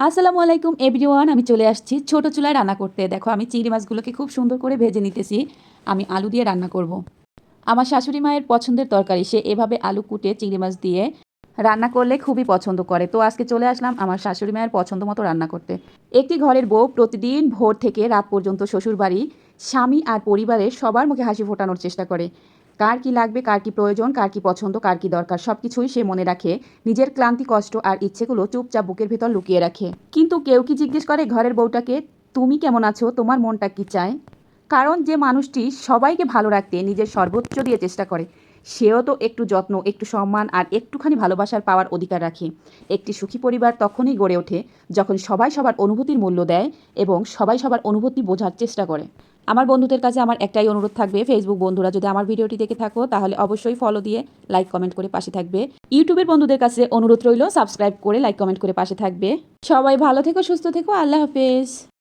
আসসালামু আলাইকুম এভরিওয়ান, আমি চলে আসছি ছোট চুলায় রান্না করতে। দেখো আমি চিংড়ি মাছগুলোকে খুব সুন্দর করে ভেজে নিতেছি। আমি আলু দিয়ে রান্না করব। আমার শাশুড়ি মায়ের পছন্দের তরকারি, সে এভাবে আলু কুটে চিংড়ি মাছ দিয়ে রান্না করলে খুবই পছন্দ করে। তো আজকে চলে আসলাম আমার শাশুড়ি মায়ের পছন্দ মতো রান্না করতে। একটি ঘরের বউ প্রতিদিন ভোর থেকে রাত পর্যন্ত শ্বশুরবাড়ি, স্বামী আর পরিবারের সবার মুখে হাসি ফোটানোর চেষ্টা করে। কার কি লাগবে, কার কি প্রয়োজন, কার কি পছন্দ, কার কি দরকার, সব কিছুই সে মনে রাখে। নিজের ক্লান্তি, কষ্ট আর ইচ্ছেগুলো চুপচাপ বুকের ভেতর লুকিয়ে রাখে। কিন্তু কেউ কি জিজ্ঞেস করে ঘরের বউটাকে, তুমি কেমন আছো, তোমার মনটা কি চায়? কারণ যে মানুষটি সবাইকে ভালো রাখতে নিজের সর্বোচ্চ দিয়ে চেষ্টা করে, সেও তো একটু যত্ন, একটু সম্মান আর একটুখানি ভালোবাসার পাওয়ার অধিকার রাখে। একটি সুখী পরিবার তখনই গড়ে ওঠে যখন সবাই সবার অনুভূতির মূল্য দেয় এবং সবাই সবার অনুভূতি বোঝার চেষ্টা করে। আমার বন্ধুদের কাছে আমার একটাই অনুরোধ থাকবে, ফেসবুক বন্ধুরা যদি আমার ভিডিওটি দেখে থাকো তাহলে অবশ্যই ফলো দিয়ে লাইক কমেন্ট করে পাশে থাকবে। ইউটিউবের বন্ধুদের কাছে অনুরোধ রইল, সাবস্ক্রাইব করে লাইক কমেন্ট করে পাশে থাকবে। সবাই ভালো থেকো, সুস্থ থেকো, আল্লাহ হাফেজ।